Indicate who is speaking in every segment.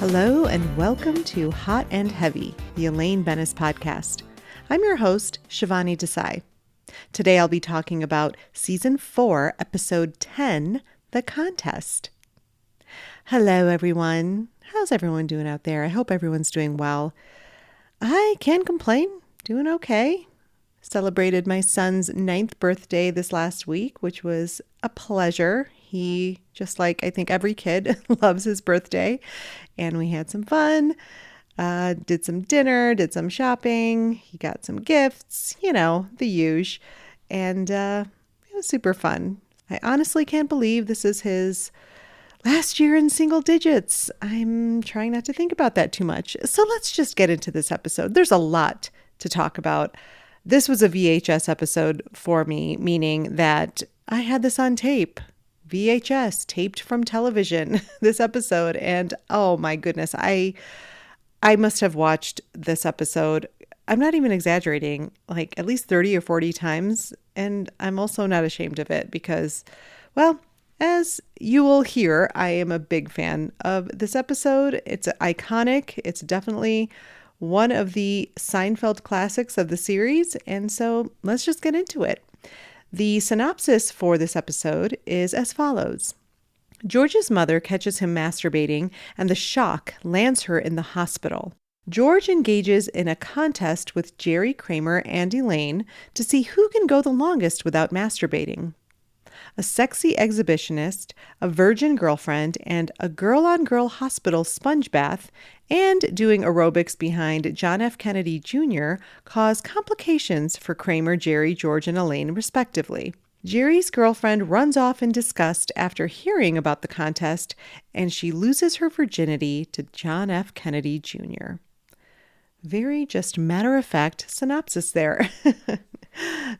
Speaker 1: Hello and welcome to Hot and Heavy, the Elaine podcast. I'm your host, Shivani Desai. Today I'll be talking about Season 4, Episode 10, The Contest. Hello everyone. How's everyone doing out there? I hope everyone's doing well. I can't complain. Doing okay. Celebrated my son's 9th birthday this last week, which was a pleasure. He, just like I think every kid, loves his birthday. And we had some fun, did some dinner, did some shopping. He got some gifts, the usual. And it was super fun. I honestly can't believe this is his last year in single digits. I'm trying not to think about that too much. So let's just get into this episode. There's a lot to talk about. This was a VHS episode for me, meaning that I had this on tape. VHS, taped from television, this episode. And oh my goodness, I must have watched this episode, I'm not even exaggerating, like at least 30 or 40 times. And I'm also not ashamed of it because, well, as you will hear, I am a big fan of this episode. It's iconic. It's definitely one of the Seinfeld classics of the series. And so let's just get into it. The synopsis for this episode is as follows. George's mother catches him masturbating, and the shock lands her in the hospital. George engages in a contest with Jerry, Kramer, and Elaine to see who can go the longest without masturbating. A sexy exhibitionist, a virgin girlfriend, and a girl-on-girl hospital sponge bath, and doing aerobics behind John F. Kennedy Jr. cause complications for Kramer, Jerry, George, and Elaine, respectively. Jerry's girlfriend runs off in disgust after hearing about the contest, and she loses her virginity to John F. Kennedy Jr. Very just matter-of-fact synopsis there.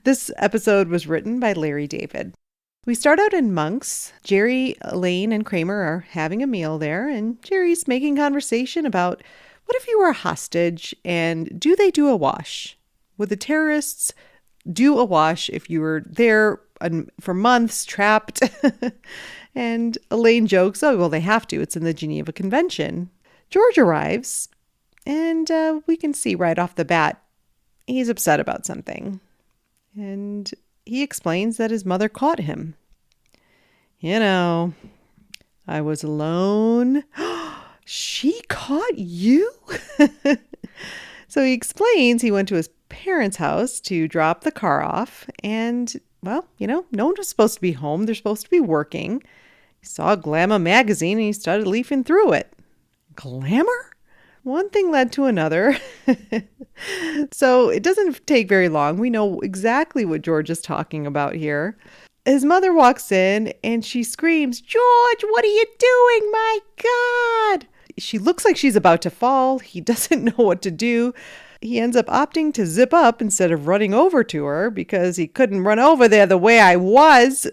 Speaker 1: This episode was written by Larry David. We start out in Monk's. Jerry, Elaine, and Kramer are having a meal there, and Jerry's making conversation about what if you were a hostage and do they do a wash? Would the terrorists do a wash if you were there for months trapped? And Elaine jokes, oh, well, they have to. It's in the Geneva Convention. George arrives, and we can see right off the bat he's upset about something. And he explains that his mother caught him. I was alone. She caught you? So he explains he went to his parents' house to drop the car off. And, well, no one was supposed to be home. They're supposed to be working. He saw Glamour magazine and he started leafing through it. Glamour? One thing led to another. So it doesn't take very long. We know exactly what George is talking about here. His mother walks in and she screams, George, what are you doing? My God. She looks like she's about to fall. He doesn't know what to do. He ends up opting to zip up instead of running over to her because he couldn't run over there the way I was.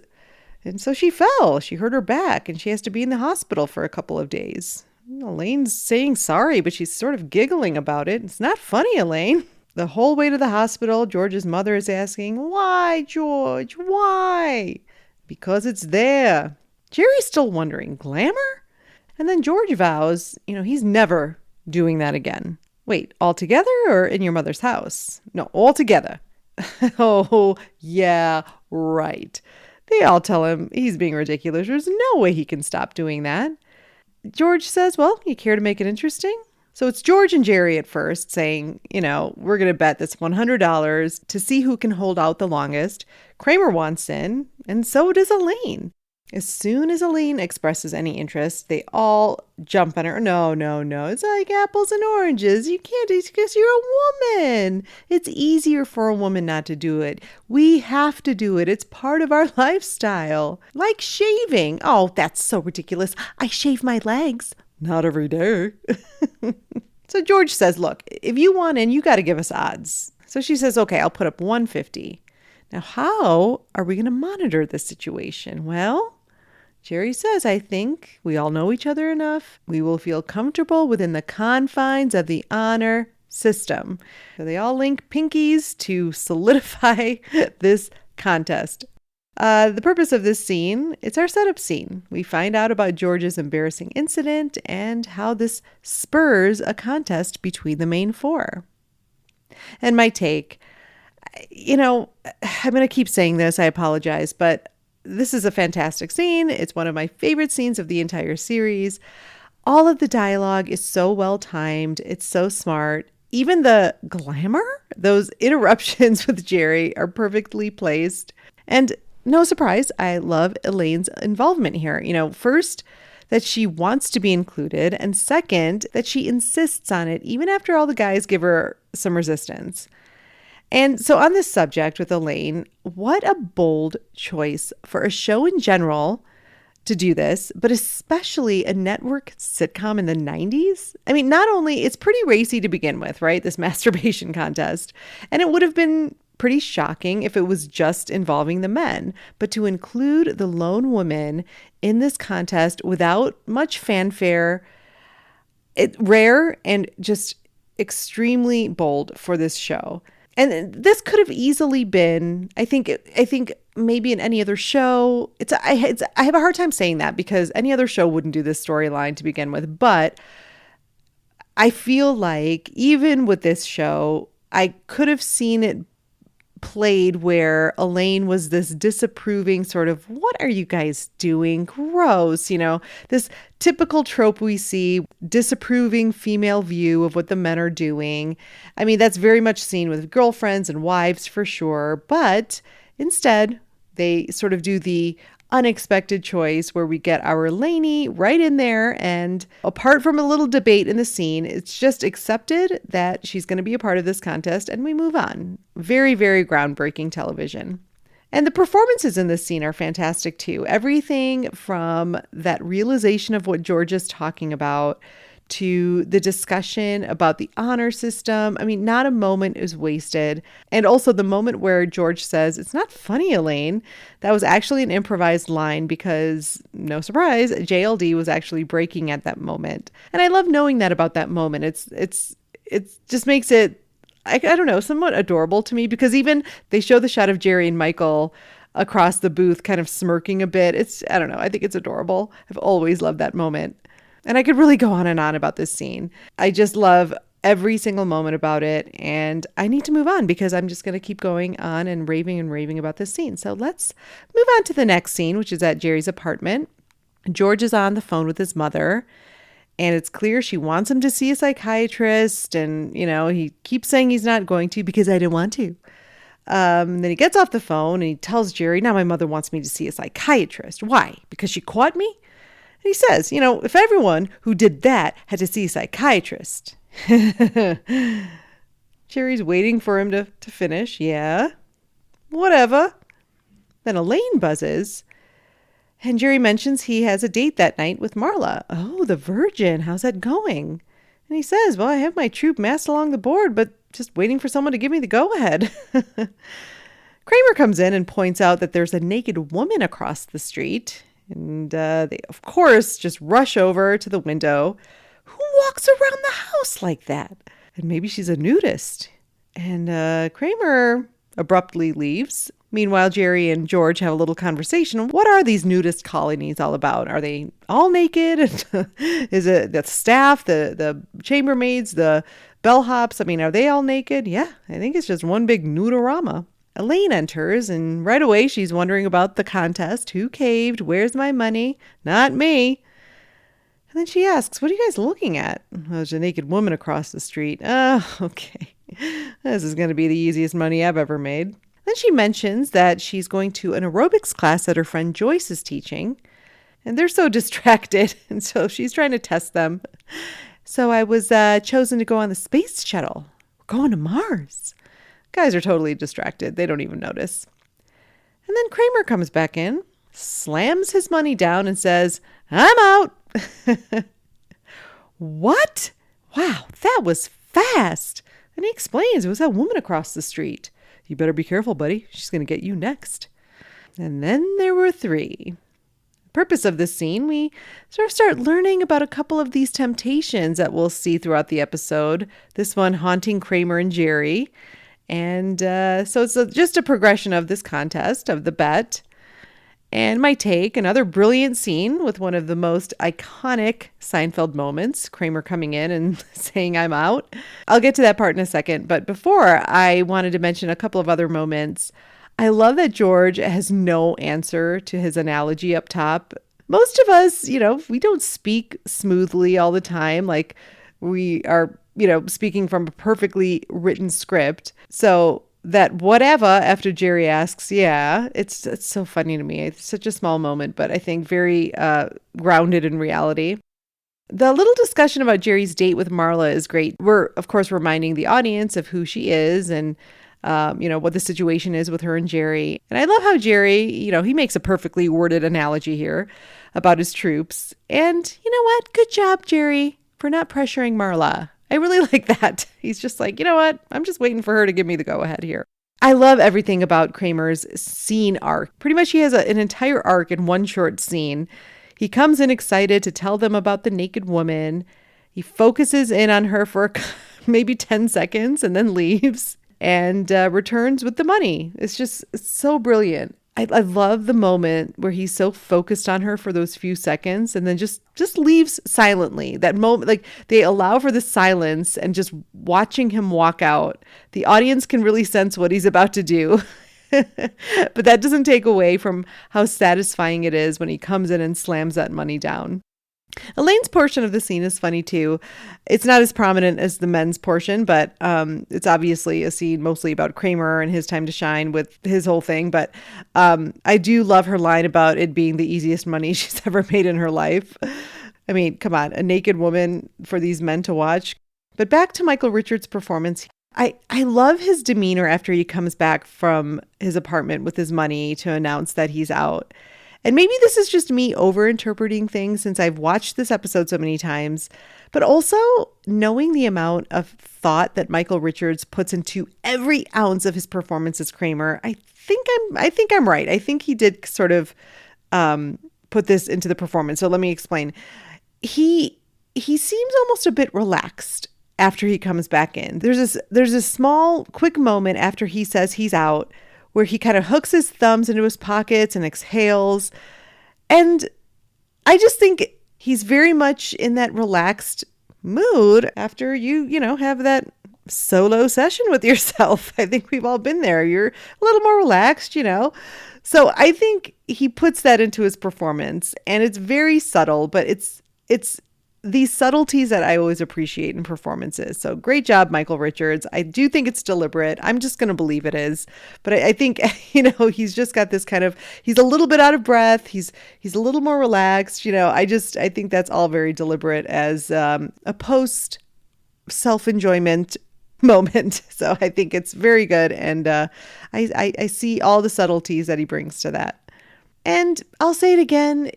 Speaker 1: And so she fell. She hurt her back and she has to be in the hospital for a couple of days. Elaine's saying sorry, but she's sort of giggling about it. It's not funny, Elaine. The whole way to the hospital, George's mother is asking, why, George? Why? Because it's there. Jerry's still wondering, glamour? And then George vows, he's never doing that again. Wait, all together or in your mother's house? No, all together. Oh, yeah, right. They all tell him he's being ridiculous. There's no way he can stop doing that. George says, well, you care to make it interesting? So it's George and Jerry at first saying, we're going to bet this $100 to see who can hold out the longest. Kramer wants in, and so does Elaine. As soon as Elaine expresses any interest, they all jump on her. No. It's like apples and oranges. You can't because you're a woman. It's easier for a woman not to do it. We have to do it. It's part of our lifestyle. Like shaving. Oh, that's so ridiculous. I shave my legs. Not every day. So George says, look, if you want in, you got to give us odds. So she says, okay, I'll put up 150. Now, how are we going to monitor this situation? Well, Jerry says, I think we all know each other enough. We will feel comfortable within the confines of the honor system. So they all link pinkies to solidify this contest. The purpose of this scene, it's our setup scene. We find out about George's embarrassing incident and how this spurs a contest between the main four. And my take, I'm going to keep saying this, I apologize, but this is a fantastic scene. It's one of my favorite scenes of the entire series. All of the dialogue is so well timed. It's so smart. Even the glamour, those interruptions with Jerry are perfectly placed. And no surprise, I love Elaine's involvement here. First, that she wants to be included, and second, that she insists on it, even after all the guys give her some resistance. And so on this subject with Elaine, what a bold choice for a show in general to do this, but especially a network sitcom in the 90s. I mean, not only, it's pretty racy to begin with, right? This masturbation contest. And it would have been pretty shocking if it was just involving the men, but to include the lone woman in this contest without much fanfare, it's rare and just extremely bold for this show. And this could have easily been, I think maybe in any other show. I have a hard time saying that because any other show wouldn't do this storyline to begin with. But I feel like even with this show, I could have seen it played where Elaine was this disapproving sort of, what are you guys doing? Gross, this typical trope we see, disapproving female view of what the men are doing. I mean, that's very much seen with girlfriends and wives for sure, but instead they sort of do the unexpected choice where we get our Elaine right in there, and apart from a little debate in the scene, it's just accepted that she's going to be a part of this contest and we move on. Very, very groundbreaking television. And the performances in this scene are fantastic too. Everything from that realization of what George is talking about to the discussion about the honor system. I mean, not a moment is wasted. And also the moment where George says, "It's not funny, Elaine." That was actually an improvised line because, no surprise, JLD was actually breaking at that moment. And I love knowing that about that moment. It just makes it, I don't know, somewhat adorable to me because even they show the shot of Jerry and Michael across the booth kind of smirking a bit. I don't know, I think it's adorable. I've always loved that moment. And I could really go on and on about this scene. I just love every single moment about it. And I need to move on because I'm just going to keep going on and raving about this scene. So let's move on to the next scene, which is at Jerry's apartment. George is on the phone with his mother. And it's clear she wants him to see a psychiatrist. And, he keeps saying he's not going to because I didn't want to. Then he gets off the phone and he tells Jerry, "Now my mother wants me to see a psychiatrist. Why? Because she caught me?" And he says, "If everyone who did that had to see a psychiatrist." Jerry's waiting for him to finish. Yeah, whatever. Then Elaine buzzes. And Jerry mentions he has a date that night with Marla. "Oh, the Virgin. How's that going?" And he says, "Well, I have my troop massed along the board, but just waiting for someone to give me the go-ahead." Kramer comes in and points out that there's a naked woman across the street. And they, of course, just rush over to the window. Who walks around the house like that? And maybe she's a nudist. And Kramer abruptly leaves. Meanwhile, Jerry and George have a little conversation. What are these nudist colonies all about? Are they all naked? Is it the staff, the chambermaids, the bellhops? I mean, are they all naked? Yeah, I think it's just one big nudorama. Elaine enters, and right away she's wondering about the contest. Who caved? Where's my money? Not me. And then she asks, "What are you guys looking at?" "Oh, there's a naked woman across the street." "Oh, okay. This is going to be the easiest money I've ever made." Then she mentions that she's going to an aerobics class that her friend Joyce is teaching. And they're so distracted, and so she's trying to test them. "So I was chosen to go on the space shuttle. We're going to Mars." Guys are totally distracted. They don't even notice. And then Kramer comes back in, slams his money down and says, "I'm out." What? Wow, that was fast. And he explains it was that woman across the street. "You better be careful, buddy. She's going to get you next." And then there were three. The purpose of this scene, we sort of start learning about a couple of these temptations that we'll see throughout the episode. This one haunting Kramer and Jerry. And so it's just a progression of this contest, of the bet. And my take, another brilliant scene with one of the most iconic Seinfeld moments, Kramer coming in and saying, "I'm out." I'll get to that part in a second. But before, I wanted to mention a couple of other moments. I love that George has no answer to his analogy up top. Most of us, we don't speak smoothly all the time. Like we are, speaking from a perfectly written script. So that whatever after Jerry asks, yeah, it's so funny to me. It's such a small moment, but I think very grounded in reality. The little discussion about Jerry's date with Marla is great. We're, of course, reminding the audience of who she is and, what the situation is with her and Jerry. And I love how Jerry, he makes a perfectly worded analogy here about his troops. And you know what? Good job, Jerry, for not pressuring Marla. I really like that. He's just like, you know what? I'm just waiting for her to give me the go ahead here. I love everything about Kramer's scene arc. Pretty much he has an entire arc in one short scene. He comes in excited to tell them about the naked woman. He focuses in on her for maybe 10 seconds and then leaves and returns with the money. It's so brilliant. I love the moment where he's so focused on her for those few seconds and then just leaves silently. That moment, like they allow for the silence and just watching him walk out, the audience can really sense what he's about to do. But that doesn't take away from how satisfying it is when he comes in and slams that money down. Elaine's portion of the scene is funny too. It's not as prominent as the men's portion, but it's obviously a scene mostly about Kramer and his time to shine with his whole thing. But I do love her line about it being the easiest money she's ever made in her life. I mean, come on, a naked woman for these men to watch. But back to Michael Richards' performance. I love his demeanor after he comes back from his apartment with his money to announce that he's out. And maybe this is just me overinterpreting things since I've watched this episode so many times, but also knowing the amount of thought that Michael Richards puts into every ounce of his performance as Kramer, I think I'm right. I think he did sort of put this into the performance. So let me explain. He seems almost a bit relaxed after he comes back in. There's a small, quick moment after he says he's out where he kind of hooks his thumbs into his pockets and exhales. And I just think he's very much in that relaxed mood after you have that solo session with yourself. I think we've all been there. You're a little more relaxed, So I think he puts that into his performance, and it's very subtle, but it's these subtleties that I always appreciate in performances. So great job, Michael Richards. I do think it's deliberate. I'm just going to believe it is. But I think, he's just got this kind of, he's a little bit out of breath. He's a little more relaxed. I think that's all very deliberate as a post self-enjoyment moment. So I think it's very good. And I see all the subtleties that he brings to that. And I'll say it again,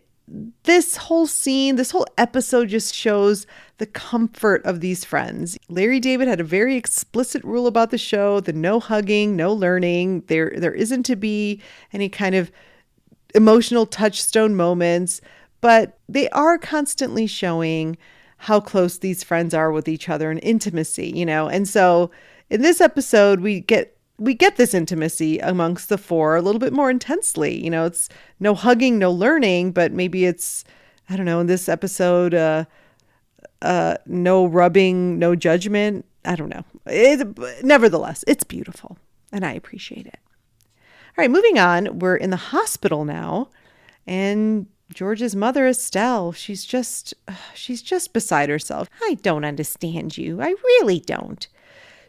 Speaker 1: this whole scene, this whole episode just shows the comfort of these friends. Larry David had a very explicit rule about the show, the no hugging, no learning. There isn't to be any kind of emotional touchstone moments, but they are constantly showing how close these friends are with each other and intimacy, And so in this episode, we get this intimacy amongst the four a little bit more intensely. It's no hugging, no learning, but maybe it's, I don't know, in this episode, no rubbing, no judgment. I don't know. Nevertheless, it's beautiful and I appreciate it. All right, moving on. We're in the hospital now, and George's mother, Estelle, she's just beside herself. I don't understand you. I really don't.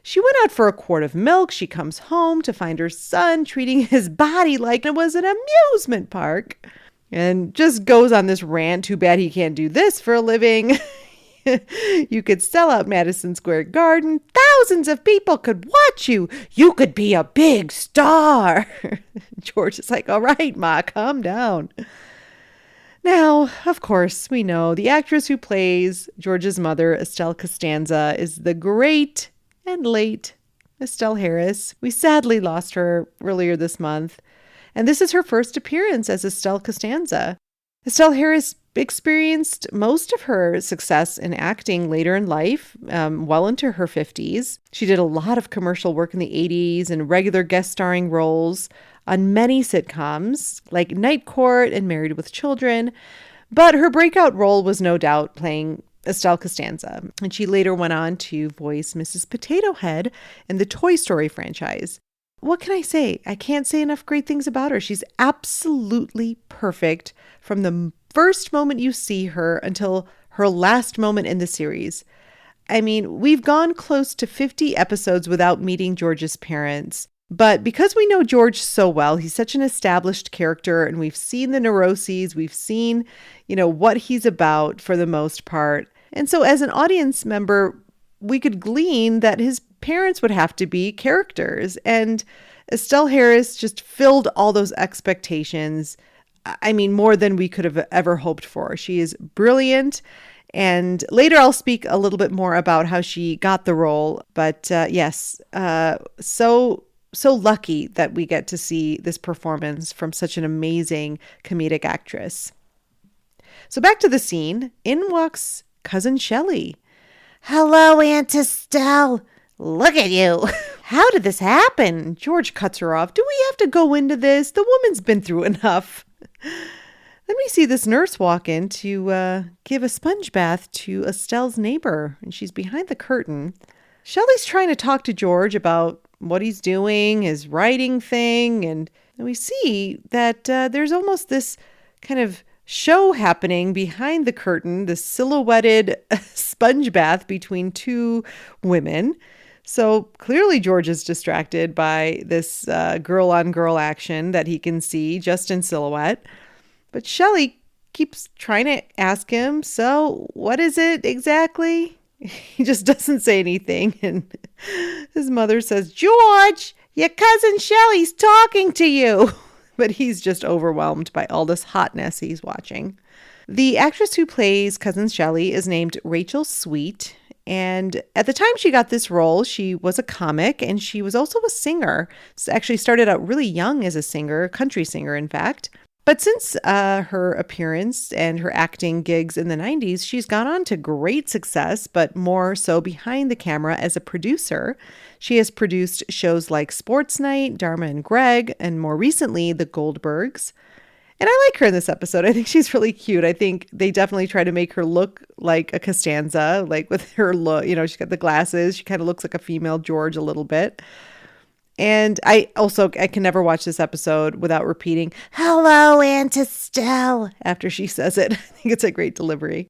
Speaker 1: She went out for a quart of milk. She comes home to find her son treating his body like it was an amusement park and just goes on this rant. Too bad he can't do this for a living. You could sell out Madison Square Garden. Thousands of people could watch you. You could be a big star. George is like, all right, Ma, calm down. Now, of course, we know the actress who plays George's mother, Estelle Costanza, is the great and late Estelle Harris. We sadly lost her earlier this month, and this is her first appearance as Estelle Costanza. Estelle Harris experienced most of her success in acting later in life, well into her 50s. She did a lot of commercial work in the 80s and regular guest starring roles on many sitcoms like Night Court and Married with Children. But her breakout role was no doubt playing Estelle Costanza, and she later went on to voice Mrs. Potato Head in the Toy Story franchise. What can I say? I can't say enough great things about her. She's absolutely perfect from the first moment you see her until her last moment in the series. I mean, we've gone close to 50 episodes without meeting George's parents. But because we know George so well, he's such an established character, and we've seen the neuroses, we've seen, what he's about for the most part. And so as an audience member, we could glean that his parents would have to be characters. And Estelle Harris just filled all those expectations. I mean, more than we could have ever hoped for. She is brilliant. And later I'll speak a little bit more about how she got the role. But yes, so lucky that we get to see this performance from such an amazing comedic actress. So back to the scene. In walks Cousin Shelley. "Hello, Aunt Estelle. Look at you. How did this happen?" George cuts her off. "Do we have to go into this? The woman's been through enough." Then we see this nurse walk in to give a sponge bath to Estelle's neighbor, and she's behind the curtain. Shelley's trying to talk to George about what he's doing, his writing thing, and we see that there's almost this kind of show happening behind the curtain, the silhouetted sponge bath between two women. So clearly George is distracted by this girl-on-girl action that he can see just in silhouette. But Shelley keeps trying to ask him, "So what is it exactly?" He just doesn't say anything. And his mother says, "George, your cousin Shelley's talking to you." But he's just overwhelmed by all this hotness he's watching. The actress who plays Cousin Shelley is named Rachel Sweet. And at the time she got this role, she was a comic, and she was also a singer. So actually started out really young as a singer, country singer, in fact. But since her appearance and her acting gigs in the 90s, she's gone on to great success, but more so behind the camera as a producer. She has produced shows like Sports Night, Dharma and Greg, and more recently, The Goldbergs. And I like her in this episode. I think she's really cute. I think they definitely try to make her look like a Costanza, like with her look. She's got the glasses. She kind of looks like a female George a little bit. And I can never watch this episode without repeating, "Hello, Aunt Estelle," after she says it. I think it's a great delivery.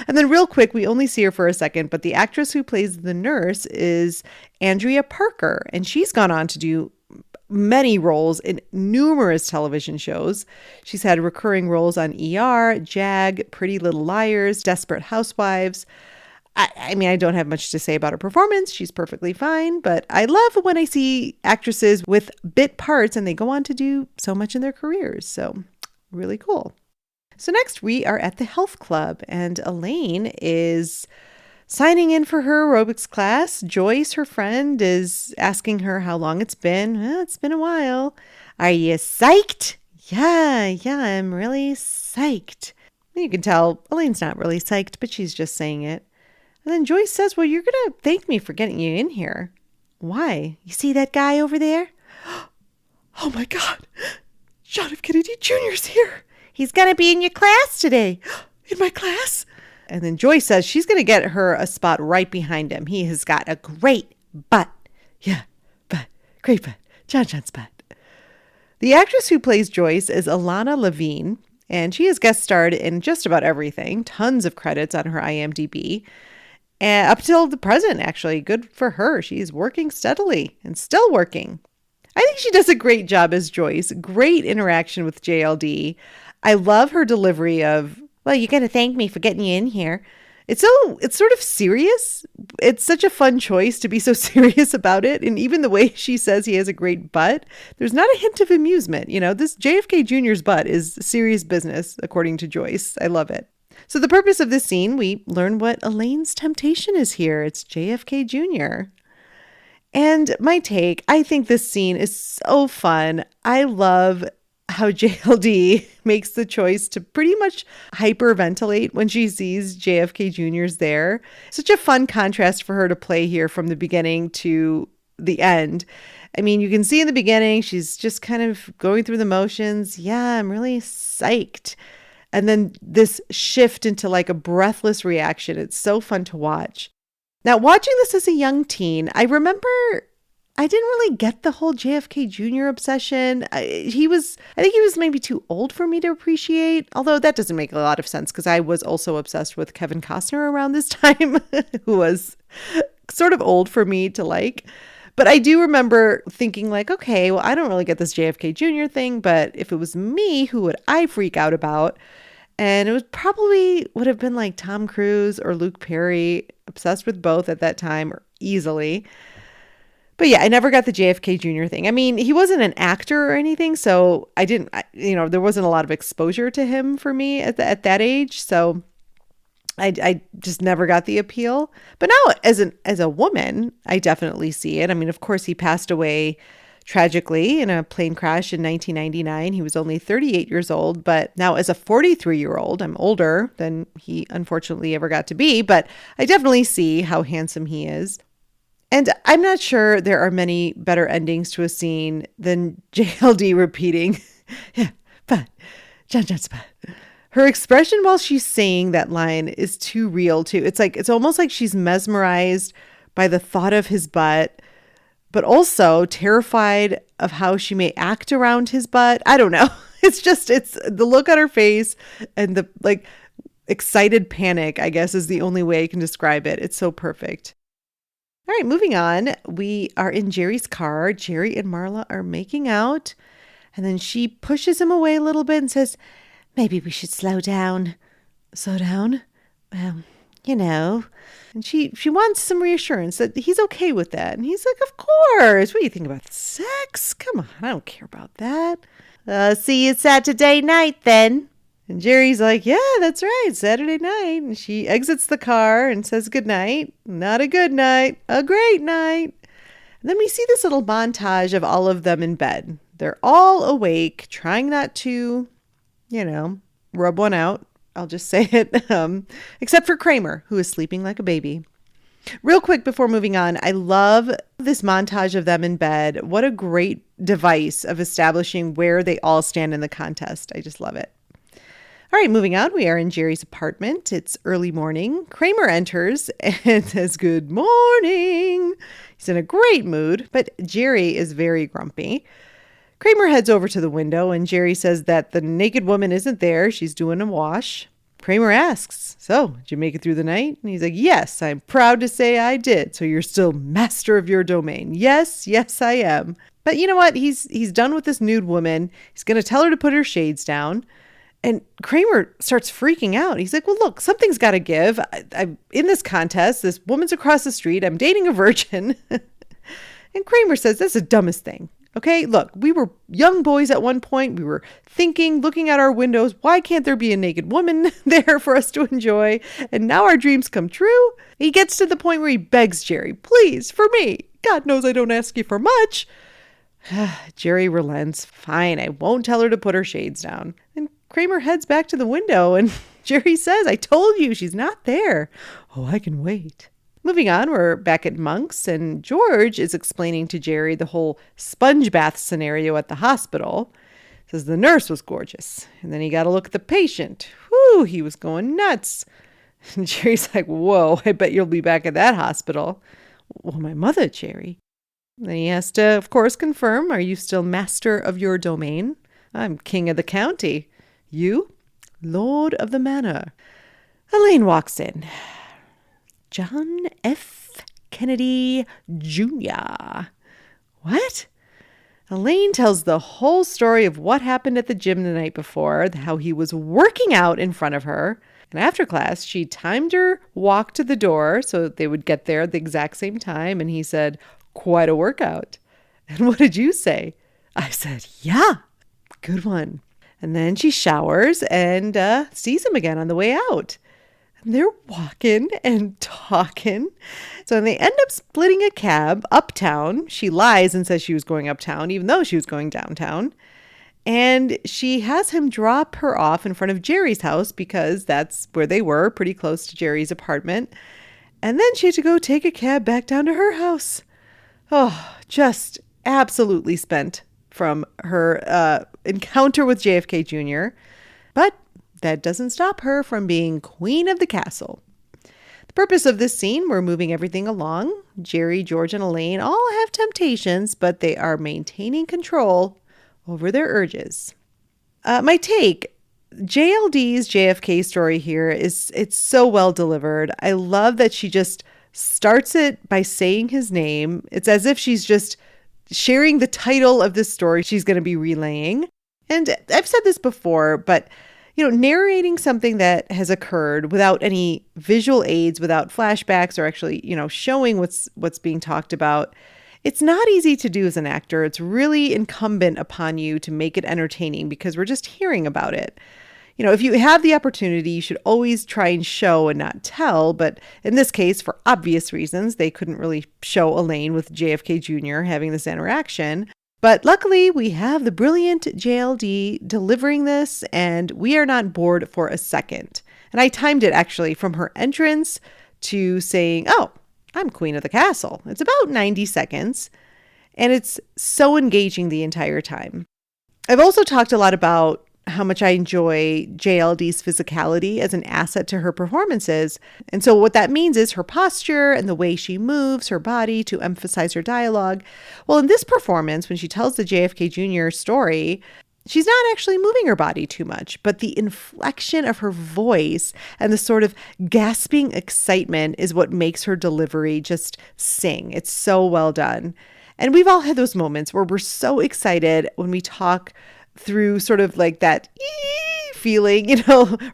Speaker 1: And then real quick, we only see her for a second, but the actress who plays the nurse is Andrea Parker, and she's gone on to do many roles in numerous television shows. She's had recurring roles on ER, JAG, Pretty Little Liars, Desperate Housewives. I mean, I don't have much to say about her performance. She's perfectly fine, but I love when I see actresses with bit parts and they go on to do so much in their careers. So really cool. So next we are at the health club, and Elaine is signing in for her aerobics class. Joyce, her friend, is asking her how long it's been. It's been a while. "Are you psyched?" Yeah, I'm really psyched. You can tell Elaine's not really psyched, but she's just saying it. And then Joyce says, "Well, you're going to thank me for getting you in here." "Why? You see that guy over there?" "Oh my God, John F. Kennedy Jr.'s here. He's going to be in your class today." "In my class?" And then Joyce says she's going to get her a spot right behind him. He has got a great butt. Yeah, butt. Great butt. John's butt. The actress who plays Joyce is Alana Levine, and she has guest starred in just about everything. Tons of credits on her IMDb. Up till the present, actually. Good for her. She's working steadily and still working. I think she does a great job as Joyce. Great interaction with JLD. I love her delivery of, "Well, you got to thank me for getting you in here." It's sort of serious. It's such a fun choice to be so serious about it. And even the way she says he has a great butt, there's not a hint of amusement. This JFK Jr.'s butt is serious business, according to Joyce. I love it. So the purpose of this scene, we learn what Elaine's temptation is here. It's JFK Jr. And my take, I think this scene is so fun. I love how JLD makes the choice to pretty much hyperventilate when she sees JFK Jr.'s there. Such a fun contrast for her to play here from the beginning to the end. I mean, you can see in the beginning, she's just kind of going through the motions. Yeah, I'm really psyched. And then this shift into like a breathless reaction. It's so fun to watch. Now, watching this as a young teen, I remember I didn't really get the whole JFK Jr. obsession. I think he was maybe too old for me to appreciate, although that doesn't make a lot of sense because I was also obsessed with Kevin Costner around this time, who was sort of old for me to like. But I do remember thinking like, okay, well, I don't really get this JFK Jr. thing, but if it was me, who would I freak out about? And it would have been like Tom Cruise or Luke Perry, obsessed with both at that time, or easily. But yeah, I never got the JFK Jr. thing. I mean, he wasn't an actor or anything, so there wasn't a lot of exposure to him for me at that age. So I just never got the appeal. But now as a woman, I definitely see it. I mean, of course, he passed away tragically in a plane crash in 1999. He was only 38 years old. But now as a 43-year-old, I'm older than he unfortunately ever got to be. But I definitely see how handsome he is. And I'm not sure there are many better endings to a scene than JLD repeating, yeah, but John's butt. Her expression while she's saying that line is too real too. It's almost like she's mesmerized by the thought of his butt, but also terrified of how she may act around his butt. I don't know. It's the look on her face and the like excited panic, I guess, is the only way I can describe it. It's so perfect. All right, moving on. We are in Jerry's car. Jerry and Marla are making out. And then she pushes him away a little bit and says, maybe we should slow down. Slow down? Well, you know. And she wants some reassurance that he's okay with that. And he's like, of course. What do you think about sex? Come on, I don't care about that. See you Saturday night then. And Jerry's like, yeah, that's right, Saturday night. And she exits the car and says goodnight. Not a good night, a great night. And then we see this little montage of all of them in bed. They're all awake, trying not to, rub one out. I'll just say it. Except for Kramer, who is sleeping like a baby. Real quick before moving on, I love this montage of them in bed. What a great device of establishing where they all stand in the contest. I just love it. All right, moving on. We are in Jerry's apartment. It's early morning. Kramer enters and says, good morning. He's in a great mood, but Jerry is very grumpy. Kramer heads over to the window and Jerry says that the naked woman isn't there. She's doing a wash. Kramer asks, so did you make it through the night? And he's like, yes, I'm proud to say I did. So you're still master of your domain. Yes, I am. But you know what? He's done with this nude woman. He's going to tell her to put her shades down. And Kramer starts freaking out. He's like, well, look, something's got to give. I'm in this contest. This woman's across the street. I'm dating a virgin. And Kramer says, that's the dumbest thing. Okay, look, we were young boys at one point. We were thinking, looking out our windows, why can't there be a naked woman there for us to enjoy? And now our dreams come true. He gets to the point where he begs Jerry, please, for me. God knows I don't ask you for much. Jerry relents. Fine, I won't tell her to put her shades down. And Kramer heads back to the window and Jerry says, I told you she's not there. Oh, I can wait. Moving on, we're back at Monk's and George is explaining to Jerry the whole sponge bath scenario at the hospital. Says the nurse was gorgeous. And then he got a look at the patient. Whew, he was going nuts. And Jerry's like, whoa, I bet you'll be back at that hospital. Well, my mother, Jerry. And then he has to, of course, confirm, are you still master of your domain? I'm king of the county. You, lord of the manor. Elaine walks in. John F. Kennedy Jr. What? Elaine tells the whole story of what happened at the gym the night before, how he was working out in front of her. And after class, she timed her walk to the door so that they would get there at the exact same time. And he said, quite a workout. And what did you say? I said, yeah, good one. And then she showers and sees him again on the way out. And they're walking and talking. So they end up splitting a cab uptown. She lies and says she was going uptown, even though she was going downtown. And she has him drop her off in front of Jerry's house because that's where they were, pretty close to Jerry's apartment. And then she had to go take a cab back down to her house. Oh, just absolutely spent from her encounter with JFK Jr. But that doesn't stop her from being queen of the castle. The purpose of this scene, we're moving everything along. Jerry, George, and Elaine all have temptations, but they are maintaining control over their urges. My take, JLD's JFK story here it's so well delivered. I love that she just starts it by saying his name. It's as if she's just sharing the title of this story she's going to be relaying. And I've said this before, but narrating something that has occurred without any visual aids, without flashbacks, or actually, showing what's being talked about, it's not easy to do as an actor. It's really incumbent upon you to make it entertaining because we're just hearing about it. If you have the opportunity, you should always try and show and not tell. But in this case, for obvious reasons, they couldn't really show Elaine with JFK Jr. having this interaction. But luckily, we have the brilliant JLD delivering this, and we are not bored for a second. And I timed it actually from her entrance to saying, "Oh, I'm queen of the castle." It's about 90 seconds, and it's so engaging the entire time. I've also talked a lot about how much I enjoy JLD's physicality as an asset to her performances. And so what that means is her posture and the way she moves her body to emphasize her dialogue. Well, in this performance, when she tells the JFK Jr. story, she's not actually moving her body too much, but the inflection of her voice and the sort of gasping excitement is what makes her delivery just sing. It's so well done. And we've all had those moments where we're so excited when we talk through sort of like that feeling,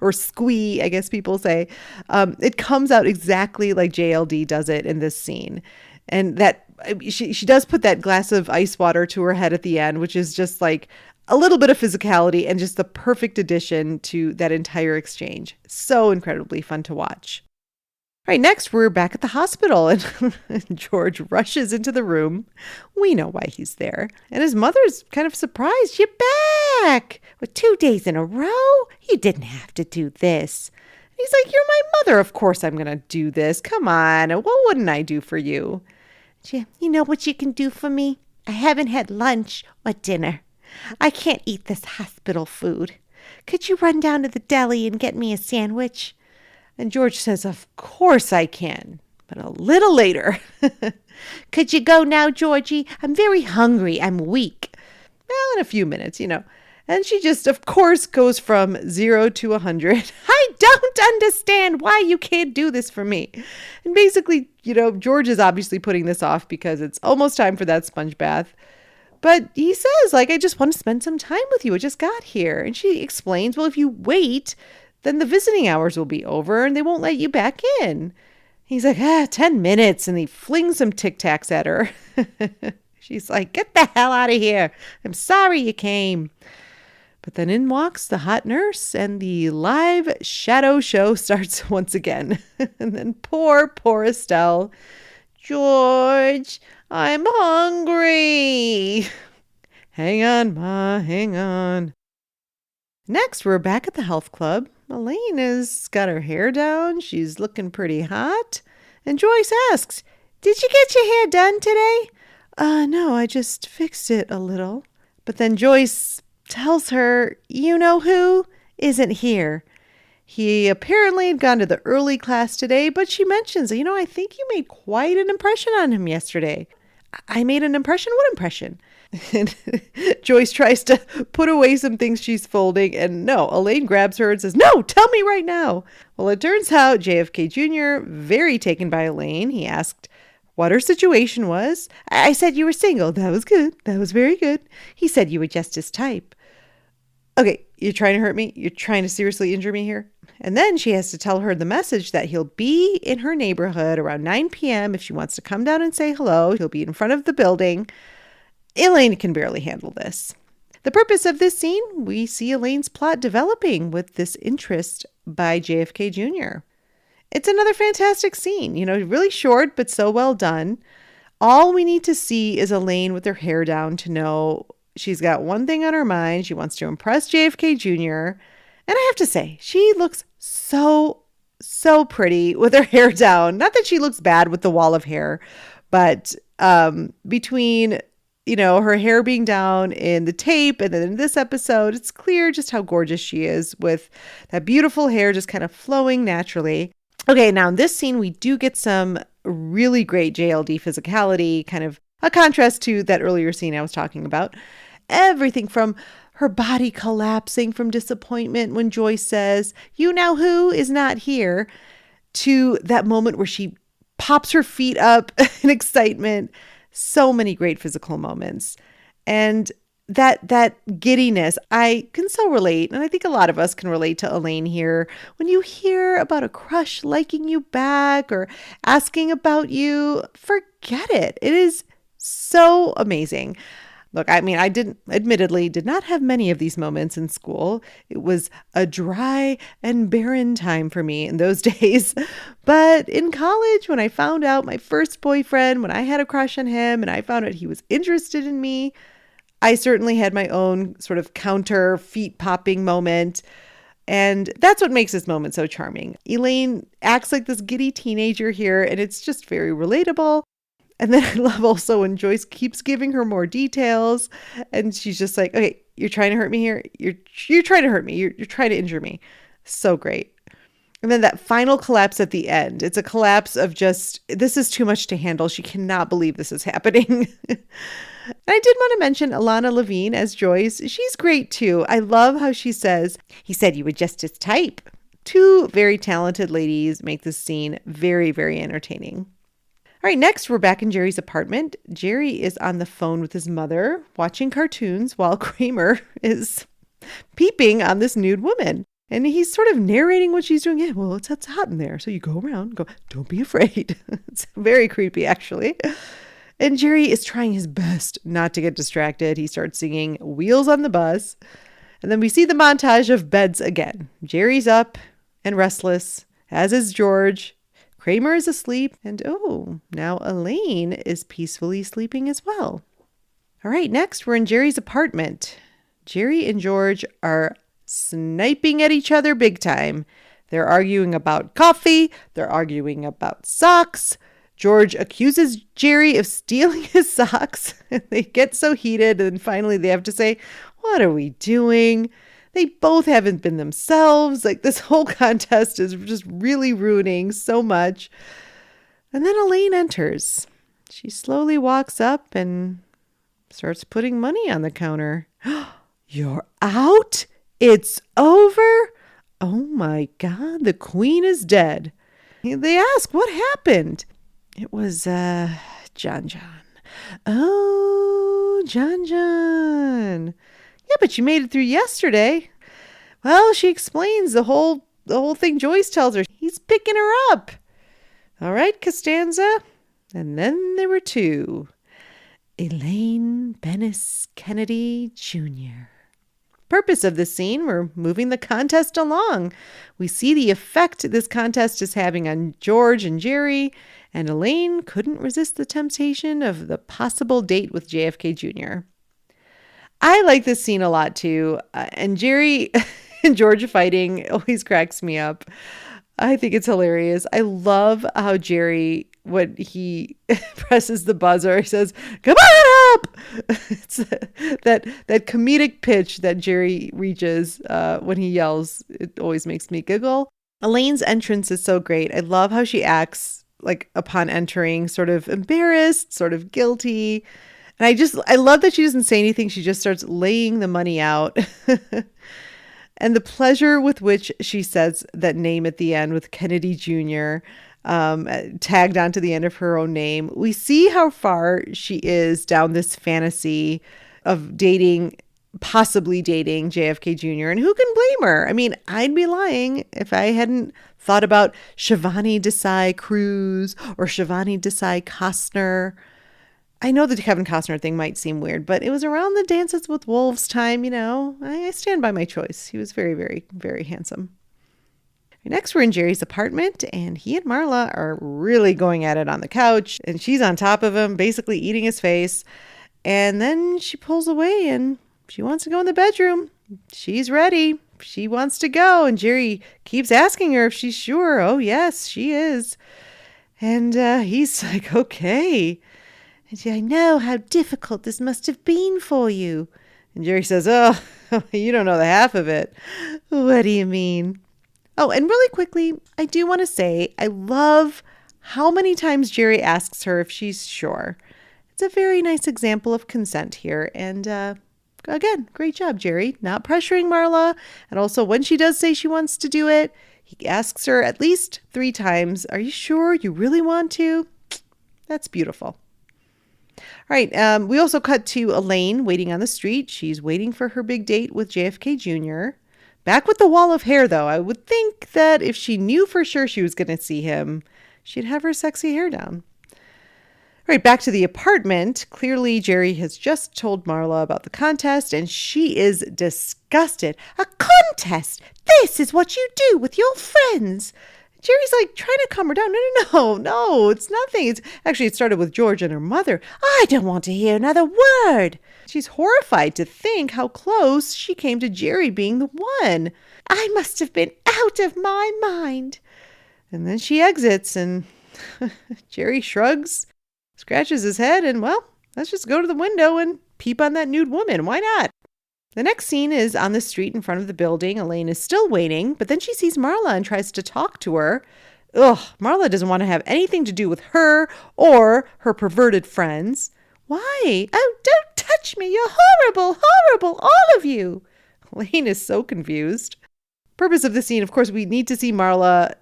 Speaker 1: or squee, I guess people say. It comes out exactly like JLD does it in this scene. And that she does put that glass of ice water to her head at the end, which is just like a little bit of physicality and just the perfect addition to that entire exchange. So incredibly fun to watch. All right, next we're back at the hospital and George rushes into the room. We know why he's there. And his mother's kind of surprised. "You're back! With 2 days in a row? You didn't have to do this." And he's like, "You're my mother. Of course I'm going to do this. Come on. What wouldn't I do for you?" "You know what you can do for me? I haven't had lunch or dinner. I can't eat this hospital food. Could you run down to the deli and get me a sandwich?" And George says, "Of course I can," but a little later. "Could you go now, Georgie? I'm very hungry. I'm weak." "Well, in a few minutes, And she just, of course, goes from 0 to 100. "I don't understand why you can't do this for me." And basically, George is obviously putting this off because it's almost time for that sponge bath. But he says, "I just want to spend some time with you. I just got here." And she explains, "Well, if you wait, then the visiting hours will be over and they won't let you back in." He's like, 10 minutes. And he flings some Tic Tacs at her. She's like, "Get the hell out of here. I'm sorry you came." But then in walks the hot nurse and the live shadow show starts once again. And then poor Estelle. "George, I'm hungry." "Hang on, Ma, hang on." Next, we're back at the health club. Elaine has got her hair down. She's looking pretty hot. And Joyce asks, "Did you get your hair done today?" No, I just fixed it a little." But then Joyce tells her, "You know who isn't here. He apparently had gone to the early class today, but she mentions, I think you made quite an impression on him yesterday." "I made an impression? What impression?" And Joyce tries to put away some things she's folding, and no, Elaine grabs her and says, "No, tell me right now." Well, it turns out JFK Jr., very taken by Elaine, he asked what her situation was. "I said you were single." "That was good. That was very good." "He said you were just his type." "Okay, you're trying to hurt me? You're trying to seriously injure me here?" And then she has to tell her the message that he'll be in her neighborhood around 9 p.m. If she wants to come down and say hello, he'll be in front of the building. Elaine can barely handle this. The purpose of this scene, we see Elaine's plot developing with this interest by JFK Jr. It's another fantastic scene, really short, but so well done. All we need to see is Elaine with her hair down to know she's got one thing on her mind. She wants to impress JFK Jr. And I have to say, she looks so pretty with her hair down. Not that she looks bad with the wall of hair, but between, her hair being down in the tape and then in this episode, it's clear just how gorgeous she is with that beautiful hair just kind of flowing naturally. Okay, now in this scene, we do get some really great JLD physicality, kind of a contrast to that earlier scene I was talking about. Everything from her body collapsing from disappointment when Joyce says, "You know who is not here," to that moment where she pops her feet up in excitement. So many great physical moments. And that giddiness, I can so relate. And I think a lot of us can relate to Elaine here. When you hear about a crush liking you back or asking about you, forget it. It is so amazing. Look, I mean, I admittedly did not have many of these moments in school. It was a dry and barren time for me in those days. But in college, when I found out my first boyfriend, when I had a crush on him and I found out he was interested in me, I certainly had my own sort of counter feet popping moment. And that's what makes this moment so charming. Elaine acts like this giddy teenager here, and it's just very relatable. And then I love also when Joyce keeps giving her more details and she's just like, "Okay, you're trying to hurt me here. You're trying to hurt me. You're trying to injure me." So great. And then that final collapse at the end. It's a collapse of just, this is too much to handle. She cannot believe this is happening. And I did want to mention Alana Levine as Joyce. She's great too. I love how she says, "He said you were just his type." Two very talented ladies make this scene very, very entertaining. All right, next we're back in Jerry's apartment. Jerry is on the phone with his mother, watching cartoons while Kramer is peeping on this nude woman. And he's sort of narrating what she's doing. "Yeah, well, it's hot in there. So you go around, go, don't be afraid." It's very creepy, actually. And Jerry is trying his best not to get distracted. He starts singing "Wheels on the Bus." And then we see the montage of beds again. Jerry's up and restless, as is George. Kramer is asleep, and now Elaine is peacefully sleeping as well. All right, next we're in Jerry's apartment. Jerry and George are sniping at each other big time. They're arguing about coffee. They're arguing about socks. George accuses Jerry of stealing his socks. They get so heated, and finally they have to say, "What are we doing?" They both haven't been themselves. Like, this whole contest is just really ruining so much. And then Elaine enters. She slowly walks up and starts putting money on the counter. "You're out? It's over? Oh my God, the queen is dead." They ask, "What happened?" It was, John. "Oh, John. Yeah, but you made it through yesterday." Well, she explains the whole thing Joyce tells her. He's picking her up. All right, Costanza. And then there were two. Elaine Bennis Kennedy Jr. Purpose of this scene, we're moving the contest along. We see the effect this contest is having on George and Jerry, and Elaine couldn't resist the temptation of the possible date with JFK Jr. I like this scene a lot too, and Jerry and George fighting always cracks me up. I think it's hilarious. I love how Jerry, when he presses the buzzer, he says, "Come on up!" It's that comedic pitch that Jerry reaches when he yells. It always makes me giggle. Elaine's entrance is so great. I love how she acts like upon entering, sort of embarrassed, sort of guilty. And I love that she doesn't say anything. She just starts laying the money out. And the pleasure with which she says that name at the end with Kennedy Jr. Tagged onto the end of her own name. We see how far she is down this fantasy of possibly dating JFK Jr. And who can blame her? I mean, I'd be lying if I hadn't thought about Shivani Desai-Cruz or Shivani Desai-Costner. I know the Kevin Costner thing might seem weird, but it was around the Dances with Wolves time, I stand by my choice. He was very, very, very handsome. Next, we're in Jerry's apartment, and he and Marla are really going at it on the couch, and she's on top of him, basically eating his face. And then she pulls away and she wants to go in the bedroom. She's ready. She wants to go. And Jerry keeps asking her if she's sure. Oh, yes, she is. And he's like, okay. And she, I know how difficult this must have been for you. And Jerry says, oh, you don't know the half of it. What do you mean? Oh, and really quickly, I do want to say I love how many times Jerry asks her if she's sure. It's a very nice example of consent here. And again, great job, Jerry. Not pressuring Marla. And also when she does say she wants to do it, he asks her at least 3 times, are you sure you really want to? That's beautiful. All right. We also cut to Elaine waiting on the street. She's waiting for her big date with JFK Jr. Back with the wall of hair, though. I would think that if she knew for sure she was going to see him, she'd have her sexy hair down. All right, back to the apartment. Clearly, Jerry has just told Marla about the contest, and she is disgusted. A contest? This is what you do with your friends. Jerry's like trying to calm her down. No, it's nothing. It started with George and her mother. I don't want to hear another word. She's horrified to think how close she came to Jerry being the one. I must have been out of my mind. And then she exits and Jerry shrugs, scratches his head, and well, let's just go to the window and peep on that nude woman. Why not? The next scene is on the street in front of the building. Elaine is still waiting, but then she sees Marla and tries to talk to her. Marla doesn't want to have anything to do with her or her perverted friends. Why? Oh, don't touch me. You're horrible, all of you. Elaine is so confused. Purpose of the scene, of course, we need to see Marla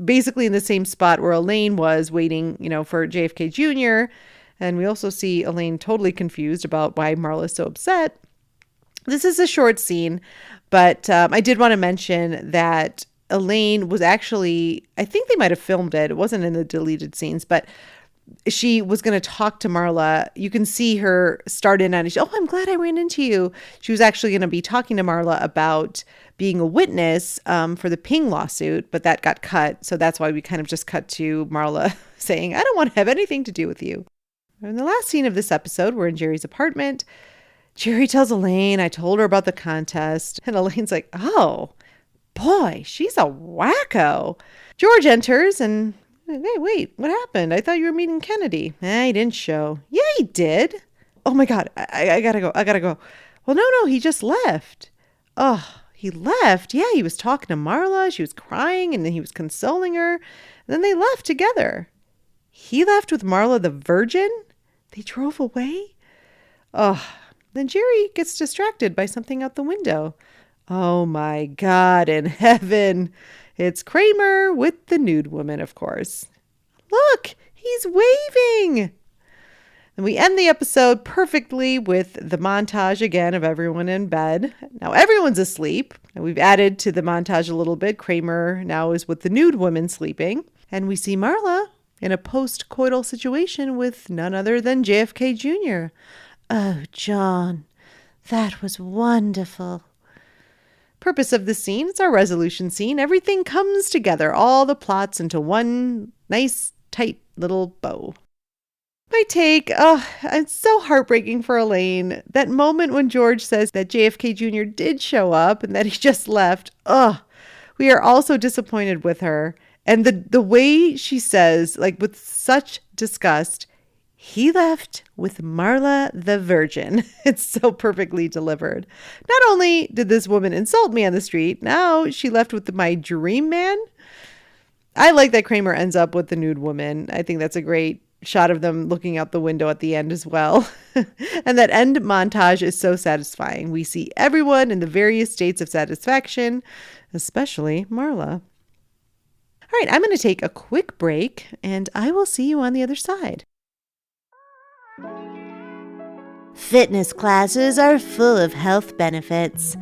Speaker 1: basically in the same spot where Elaine was waiting, for JFK Jr. And we also see Elaine totally confused about why Marla is so upset. This is a short scene, but I did want to mention that Elaine was actually, I think they might have filmed it. It wasn't in the deleted scenes, but she was going to talk to Marla. You can see her start in on it. Oh, I'm glad I ran into you. She was actually going to be talking to Marla about being a witness for the Ping lawsuit, but that got cut. So that's why we kind of just cut to Marla saying, I don't want to have anything to do with you. In the last scene of this episode, we're in Jerry's apartment. Jerry tells Elaine, I told her about the contest. And Elaine's like, oh, boy, she's a wacko. George enters and, hey, wait, what happened? I thought you were meeting Kennedy. He didn't show. Yeah, he did. Oh, my God, I gotta go. Well, no, he just left. Oh, he left. Yeah, he was talking to Marla. She was crying and then he was consoling her. And then they left together. He left with Marla the virgin? They drove away? Oh, then Jerry gets distracted by something out the window. Oh my God in heaven. It's Kramer with the nude woman, of course. Look, he's waving. And we end the episode perfectly with the montage again of everyone in bed. Now everyone's asleep. And we've added to the montage a little bit. Kramer now is with the nude woman sleeping. And we see Marla in a post-coital situation with none other than JFK Jr. Oh, John, that was wonderful. Purpose of the scene, it's our resolution scene. Everything comes together, all the plots into one nice, tight little bow. My take, it's so heartbreaking for Elaine. That moment when George says that JFK Jr. did show up and that he just left. We are all so disappointed with her. And the way she says, like with such disgust, he left with Marla the virgin. It's so perfectly delivered. Not only did this woman insult me on the street, now she left with my dream man. I like that Kramer ends up with the nude woman. I think that's a great shot of them looking out the window at the end as well. And that end montage is so satisfying. We see everyone in the various states of satisfaction, especially Marla. All right, I'm going to take a quick break and I will see you on the other side.
Speaker 2: Fitness classes are full of health benefits.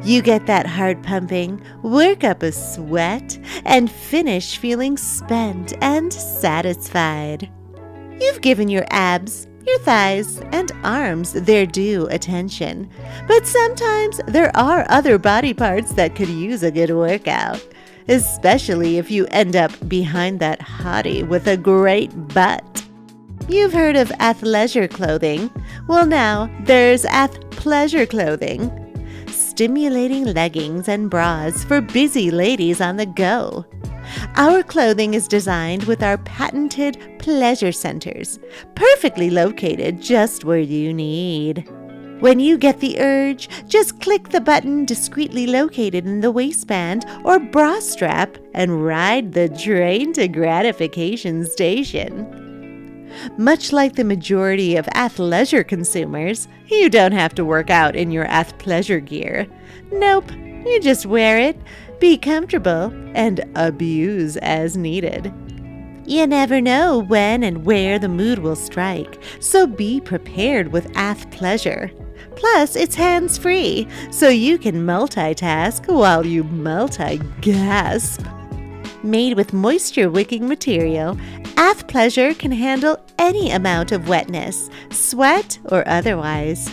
Speaker 2: You get that heart pumping, work up a sweat, and finish feeling spent and satisfied. You've given your abs, your thighs, and arms their due attention. But sometimes there are other body parts that could use a good workout, especially if you end up behind that hottie with a great butt. You've heard of athleisure clothing. Well, now there's athpleasure clothing. Stimulating leggings and bras for busy ladies on the go. Our clothing is designed with our patented pleasure centers, perfectly located just where you need. When you get the urge, just click the button discreetly located in the waistband or bra strap and ride the train to gratification station. Much like the majority of athleisure consumers, you don't have to work out in your athpleasure gear. Nope, you just wear it, be comfortable, and abuse as needed. You never know when and where the mood will strike, so be prepared with athpleasure. Plus, it's hands-free, so you can multitask while you multi-gasp. Made with moisture-wicking material, athpleasure can handle any amount of wetness, sweat or otherwise.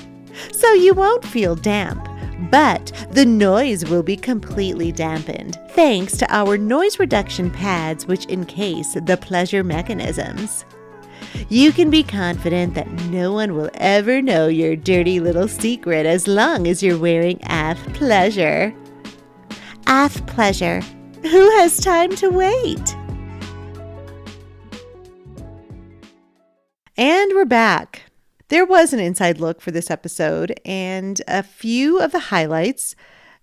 Speaker 2: So you won't feel damp, but the noise will be completely dampened thanks to our noise reduction pads which encase the pleasure mechanisms. You can be confident that no one will ever know your dirty little secret as long as you're wearing athpleasure. Athpleasure. Who has time to wait?
Speaker 1: And we're back. There was an inside look for this episode and a few of the highlights.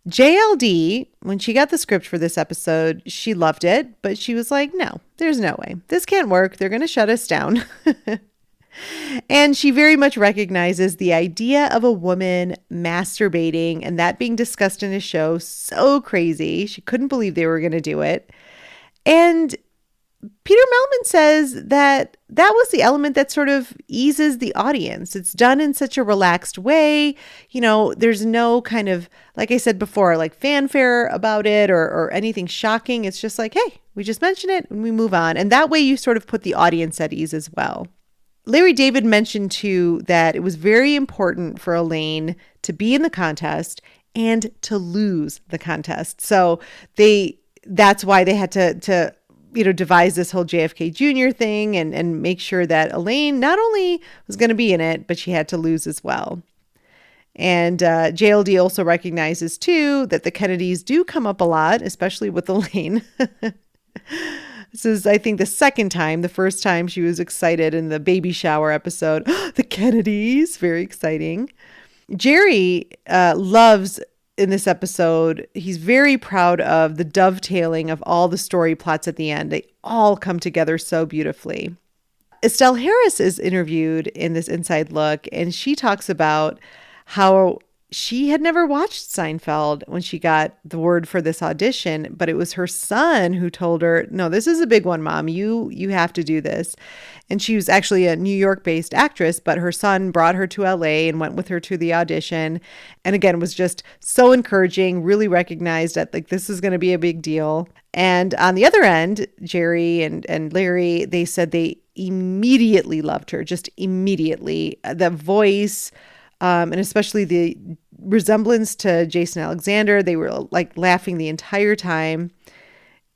Speaker 1: JLD, when she got the script for this episode, she loved it, but she was like, no, there's no way. This can't work. They're going to shut us down. And she very much recognizes the idea of a woman masturbating and that being discussed in a show so crazy. She couldn't believe they were going to do it. And Peter Melman says that that was the element that sort of eases the audience. It's done in such a relaxed way. You know, there's no kind of, like I said before, like fanfare about it or anything shocking. It's just like, hey, we just mention it and we move on. And that way you sort of put the audience at ease as well. Larry David mentioned too that it was very important for Elaine to be in the contest and to lose the contest. So that's why they had to devise this whole JFK Jr. thing and make sure that Elaine not only was going to be in it, but she had to lose as well. And JLD also recognizes too that the Kennedys do come up a lot, especially with Elaine. This is, I think, the second time. The first time she was excited in the baby shower episode. The Kennedys, very exciting. Jerry loves in this episode, he's very proud of the dovetailing of all the story plots at the end. They all come together so beautifully. Estelle Harris is interviewed in this inside look, and she talks about how she had never watched Seinfeld when she got the word for this audition, but it was her son who told her, no, this is a big one, Mom. You have to do this. And she was actually a New York-based actress, but her son brought her to LA and went with her to the audition. And again, was just so encouraging, really recognized that like this is going to be a big deal. And on the other end, Jerry and Larry, they said they immediately loved her, just immediately. The voice, and especially the resemblance to Jason Alexander, they were like laughing the entire time.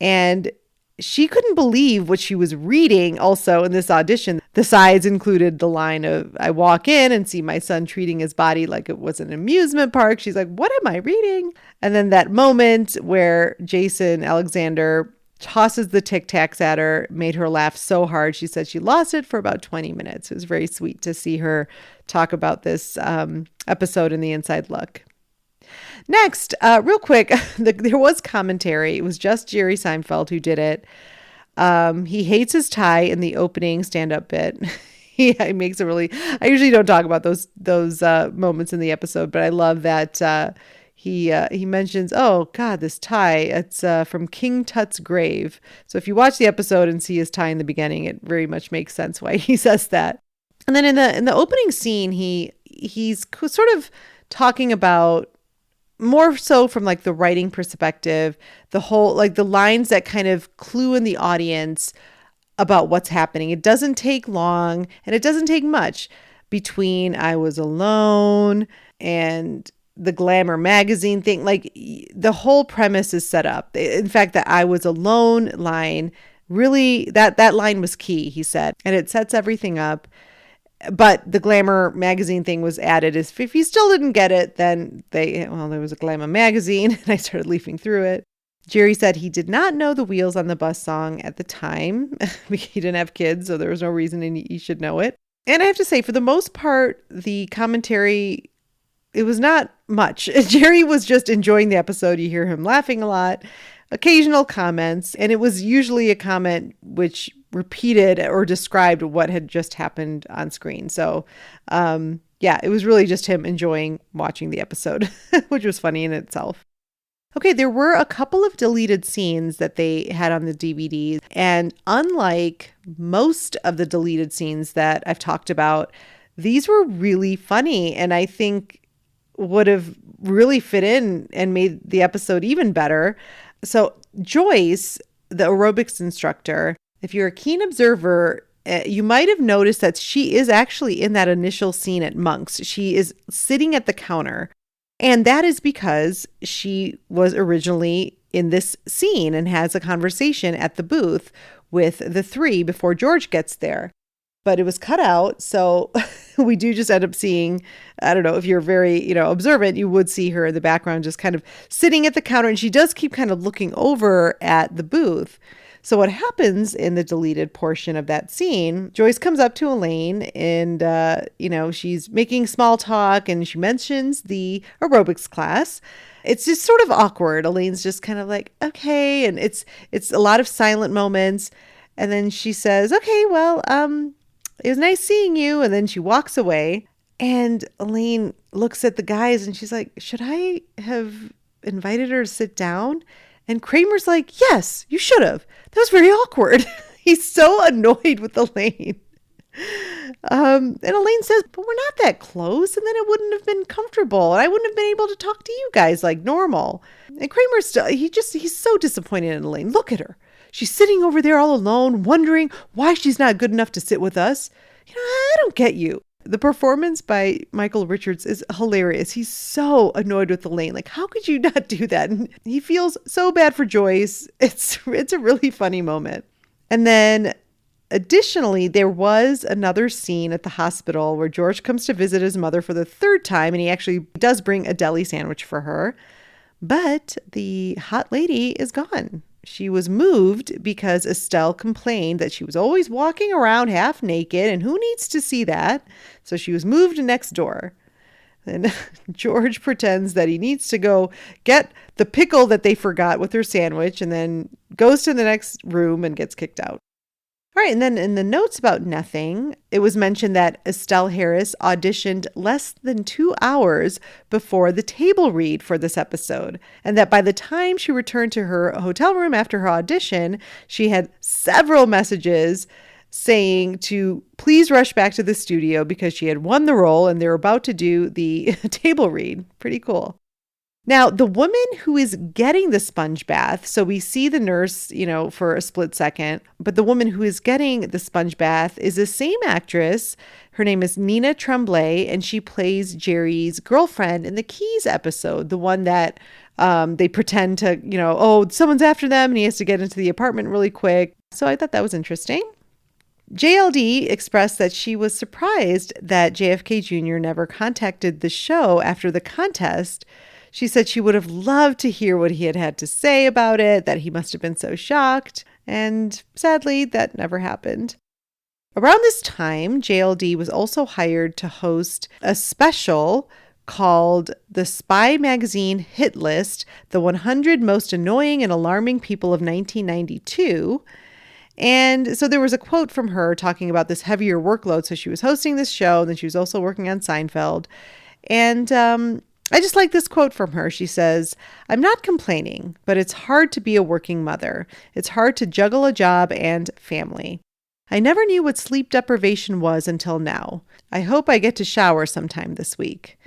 Speaker 1: And she couldn't believe what she was reading also in this audition. The sides included the line of, I walk in and see my son treating his body like it was an amusement park. She's like, what am I reading? And then that moment where Jason Alexander tosses the Tic Tacs at her made her laugh so hard. She said she lost it for about 20 minutes. It was very sweet to see her talk about this episode in the Inside Look. Next, real quick, there was commentary. It was just Jerry Seinfeld who did it. He hates his tie in the opening stand-up bit. He makes a really, I usually don't talk about those moments in the episode, but I love that he mentions, oh God, this tie, it's from King Tut's grave. So if you watch the episode and see his tie in the beginning, it very much makes sense why he says that. And then in the opening scene, he's sort of talking about, more so from like the writing perspective, the whole, like the lines that kind of clue in the audience about what's happening. It doesn't take long and it doesn't take much between I was alone and the Glamour magazine thing. Like the whole premise is set up. In fact, the I was alone line really, that line was key, he said, and it sets everything up. But the Glamour magazine thing was added as if you still didn't get it, then there was a Glamour magazine and I started leafing through it. Jerry said he did not know the Wheels on the Bus song at the time. He didn't have kids, so there was no reason he should know it. And I have to say, for the most part, the commentary, it was not much. Jerry was just enjoying the episode. You hear him laughing a lot, occasional comments, and it was usually a comment which repeated or described what had just happened on screen. So, it was really just him enjoying watching the episode, which was funny in itself. Okay, there were a couple of deleted scenes that they had on the DVD, and unlike most of the deleted scenes that I've talked about, these were really funny and I think would have really fit in and made the episode even better. So Joyce, the aerobics instructor, if you're a keen observer, you might have noticed that she is actually in that initial scene at Monk's. She is sitting at the counter. And that is because she was originally in this scene and has a conversation at the booth with the three before George gets there. But it was cut out. So we do just end up seeing, I don't know, if you're very, observant, you would see her in the background just kind of sitting at the counter. And she does keep kind of looking over at the booth. So what happens in the deleted portion of that scene, Joyce comes up to Elaine and, she's making small talk and she mentions the aerobics class. It's just sort of awkward. Elaine's just kind of like, okay. And it's a lot of silent moments. And then she says, okay, well, it was nice seeing you. And then she walks away and Elaine looks at the guys and she's like, should I have invited her to sit down? And Kramer's like, yes, you should have. That was very awkward. He's so annoyed with Elaine. And Elaine says, but we're not that close. And then it wouldn't have been comfortable. And I wouldn't have been able to talk to you guys like normal. And Kramer's still, he's so disappointed in Elaine. Look at her. She's sitting over there all alone, wondering why she's not good enough to sit with us. I don't get you. The performance by Michael Richards is hilarious. He's so annoyed with Elaine. Like, how could you not do that? And he feels so bad for Joyce. It's a really funny moment. And then additionally, there was another scene at the hospital where George comes to visit his mother for the third time. And he actually does bring a deli sandwich for her. But the hot lady is gone. She was moved because Estelle complained that she was always walking around half naked, and who needs to see that? So she was moved next door. And George pretends that he needs to go get the pickle that they forgot with their sandwich and then goes to the next room and gets kicked out. All right, and then in the notes about Nothing, it was mentioned that Estelle Harris auditioned less than 2 hours before the table read for this episode, and that by the time she returned to her hotel room after her audition, she had several messages saying to please rush back to the studio because she had won the role and they're about to do the table read. Pretty cool. Now, the woman who is getting the sponge bath, so we see the nurse, for a split second, but the woman who is getting the sponge bath is the same actress. Her name is Nina Tremblay, and she plays Jerry's girlfriend in the Keys episode, the one that they pretend to, someone's after them and he has to get into the apartment really quick. So I thought that was interesting. JLD expressed that she was surprised that JFK Jr. never contacted the show after the contest. She said she would have loved to hear what he had to say about it, that he must have been so shocked. And sadly, that never happened. Around this time, JLD was also hired to host a special called the Spy Magazine Hit List, the 100 Most Annoying and Alarming People of 1992. And so there was a quote from her talking about this heavier workload. So she was hosting this show, and then she was also working on Seinfeld. And I just like this quote from her. She says, "I'm not complaining, but it's hard to be a working mother. It's hard to juggle a job and family. I never knew what sleep deprivation was until now. I hope I get to shower sometime this week."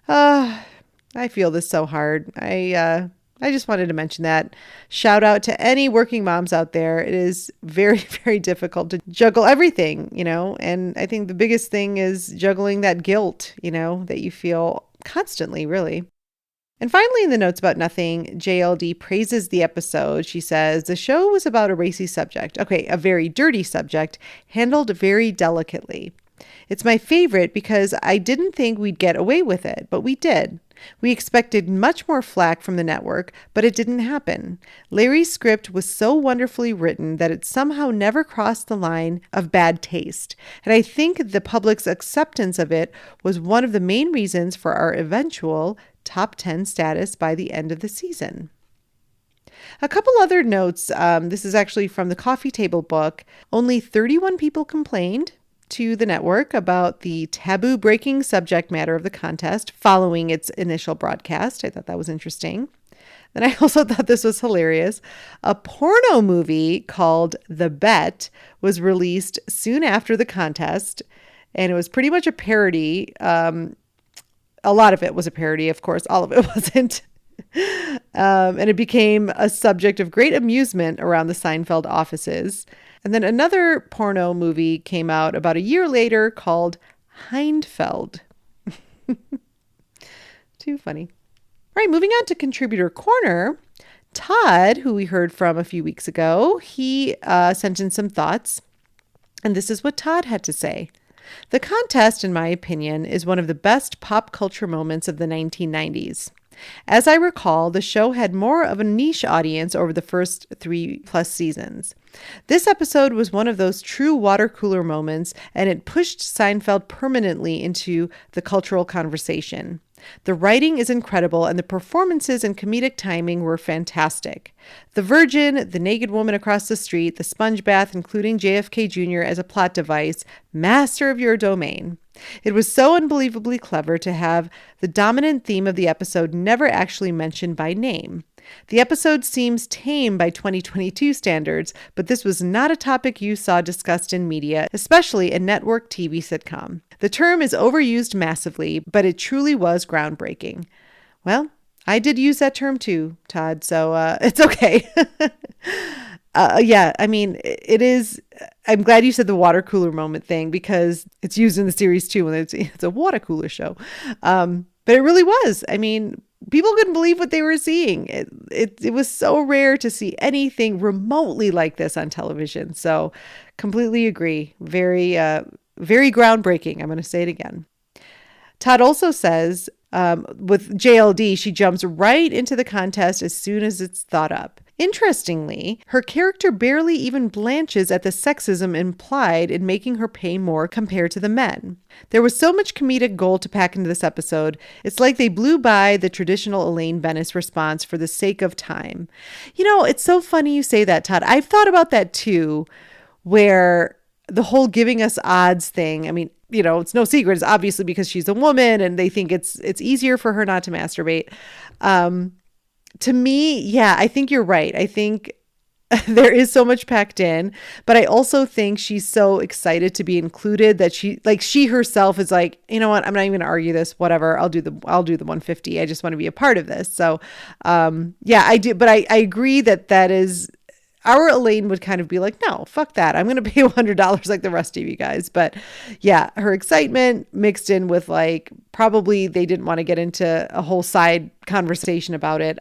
Speaker 1: I feel this so hard. I just wanted to mention that. Shout out to any working moms out there. It is very, very difficult to juggle everything, and I think the biggest thing is juggling that guilt, that you feel constantly, really. And finally, in the notes about nothing, JLD praises the episode. She says, the show was about a racy subject. Okay, a very dirty subject, handled very delicately. It's my favorite because I didn't think we'd get away with it, but we did. We expected much more flack from the network, but it didn't happen. Larry's script was so wonderfully written that it somehow never crossed the line of bad taste. And I think the public's acceptance of it was one of the main reasons for our eventual top 10 status by the end of the season. A couple other notes. This is actually from the Coffee Table book. Only 31 people complained to the network about the taboo breaking subject matter of the contest following its initial broadcast. I thought that was interesting. Then I also thought this was hilarious. A porno movie called The Bet was released soon after the contest, and it was pretty much a parody. A lot of it was a parody, of course. All of it wasn't. And it became a subject of great amusement around the Seinfeld offices. And then another porno movie came out about a year later called Hindfeld. Too funny. All right, moving on to Contributor Corner. Todd, who we heard from a few weeks ago, he sent in some thoughts. And this is what Todd had to say. The contest, in my opinion, is one of the best pop culture moments of the 1990s. As I recall, the show had more of a niche audience over the first 3+ seasons. This episode was one of those true water cooler moments, and it pushed Seinfeld permanently into the cultural conversation. The writing is incredible, and the performances and comedic timing were fantastic. The Virgin, the naked woman across the street, the sponge bath, including JFK Jr. as a plot device, master of your domain. It was so unbelievably clever to have the dominant theme of the episode never actually mentioned by name. The episode seems tame by 2022 standards, but this was not a topic you saw discussed in media, especially a network TV sitcom. The term is overused massively, but it truly was groundbreaking. Well, I did use that term too, Todd, so it's okay. Yeah, I mean, it is. I'm glad you said the water cooler moment thing because it's used in the series too, and it's a water cooler show. But it really was. I mean, people couldn't believe what they were seeing. It was so rare to see anything remotely like this on television. So completely agree. Very, very groundbreaking. I'm going to say it again. Todd also says with JLD, she jumps right into the contest as soon as it's thought up. Interestingly, her character barely even blanches at the sexism implied in making her pay more compared to the men. There was so much comedic gold to pack into this episode, it's like they blew by the traditional Elaine Bennis response for the sake of time. You know, it's so funny you say that, Todd. I've thought about that too, where the whole giving us odds thing, I mean, you know, it's no secret. It's obviously because she's a woman and they think it's easier for her not to masturbate. To me, yeah, I think you're right. I think there is so much packed in, but I also think she's so excited to be included that she herself is like, you know what, I'm not even gonna argue this, whatever. I'll do the 150. I just want to be a part of this. So, yeah, I do. But I agree that is, our Elaine would kind of be like, no, fuck that. I'm going to pay $100 like the rest of you guys. But yeah, her excitement mixed in with like, probably they didn't want to get into a whole side conversation about it,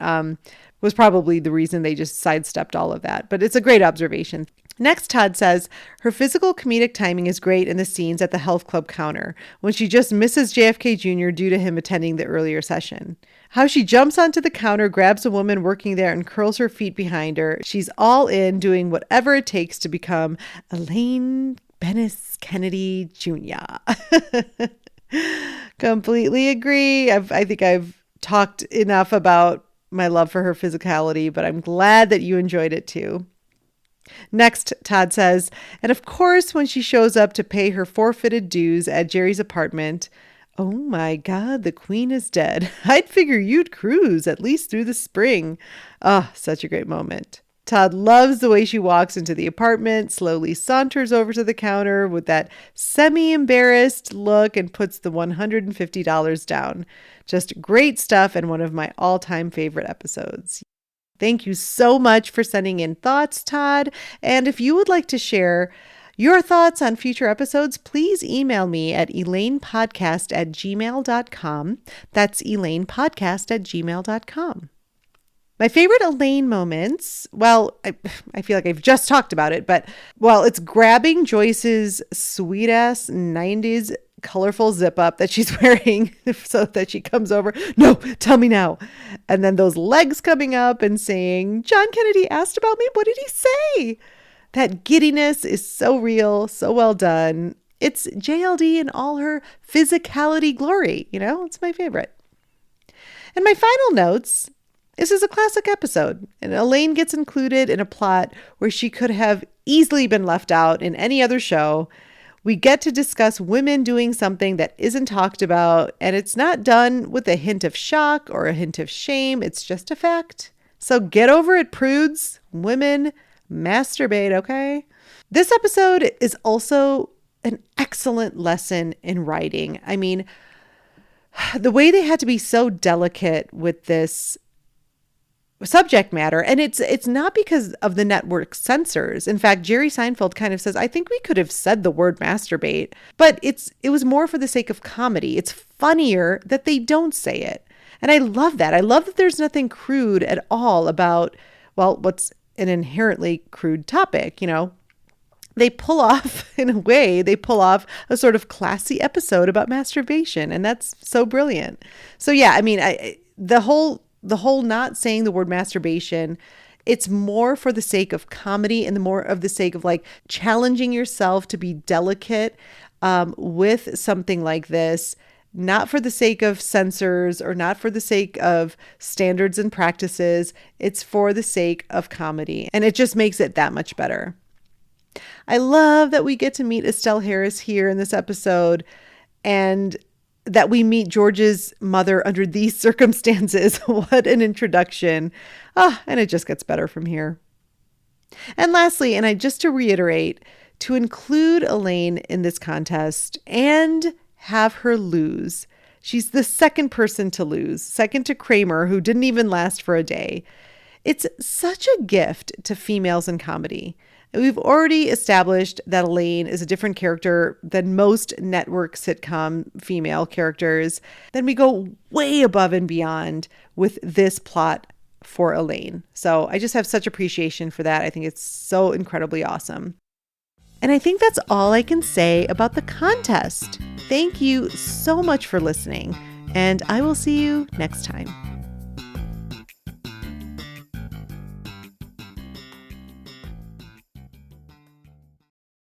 Speaker 1: was probably the reason they just sidestepped all of that. But it's a great observation. Next, Todd says, her physical comedic timing is great in the scenes at the health club counter when she just misses JFK Jr. due to him attending the earlier session. How she jumps onto the counter, grabs a woman working there and curls her feet behind her. She's all in, doing whatever it takes to become Elaine Bennis Kennedy Jr. Completely agree. I think I've talked enough about my love for her physicality, but I'm glad that you enjoyed it too. Next, Todd says, and of course, when she shows up to pay her forfeited dues at Jerry's apartment, oh my God, the queen is dead. I'd figure you'd cruise at least through the spring. Ah, such a great moment. Todd loves the way she walks into the apartment, slowly saunters over to the counter with that semi-embarrassed look and puts the $150 down. Just great stuff and one of my all-time favorite episodes. Thank you so much for sending in thoughts, Todd. And if you would like to share Your thoughts on future episodes, please email me at elainepodcast@gmail.com. That's elainepodcast@gmail.com. My favorite Elaine moments, well, I feel like I've just talked about it, but, well, it's grabbing Joyce's sweet-ass 90s colorful zip-up that she's wearing so that she comes over, "No, tell me now." And then those legs coming up and saying, "John Kennedy asked about me. What did he say?" That giddiness is so real, so well done. It's JLD in all her physicality glory, It's my favorite. And my final notes, this is a classic episode, and Elaine gets included in a plot where she could have easily been left out in any other show. We get to discuss women doing something that isn't talked about, and it's not done with a hint of shock or a hint of shame. It's just a fact. So get over it, prudes. Women masturbate, okay? This episode is also an excellent lesson in writing. I mean, the way they had to be so delicate with this subject matter, and it's not because of the network censors. In fact, Jerry Seinfeld kind of says, "I think we could have said the word masturbate, but it was more for the sake of comedy. It's funnier that they don't say it." And I love that. I love that there's nothing crude at all about, well, what's an inherently crude topic, They pull off a sort of classy episode about masturbation, and that's so brilliant. So yeah, I mean, the whole not saying the word masturbation, it's more for the sake of comedy and the more of the sake of like challenging yourself to be delicate with something like this, not for the sake of censors or not for the sake of standards and practices. It's for the sake of comedy, and it just makes it that much better. I love that we get to meet Estelle Harris here in this episode, and that we meet George's mother under these circumstances. What an introduction. And it just gets better from here. And lastly, just to reiterate, to include Elaine in this contest and have her lose. She's the second person to lose, second to Kramer, who didn't even last for a day. It's such a gift to females in comedy. We've already established that Elaine is a different character than most network sitcom female characters. Then we go way above and beyond with this plot for Elaine. So I just have such appreciation for that. I think it's so incredibly awesome. And I think that's all I can say about the contest. Thank you so much for listening, and I will see you next time.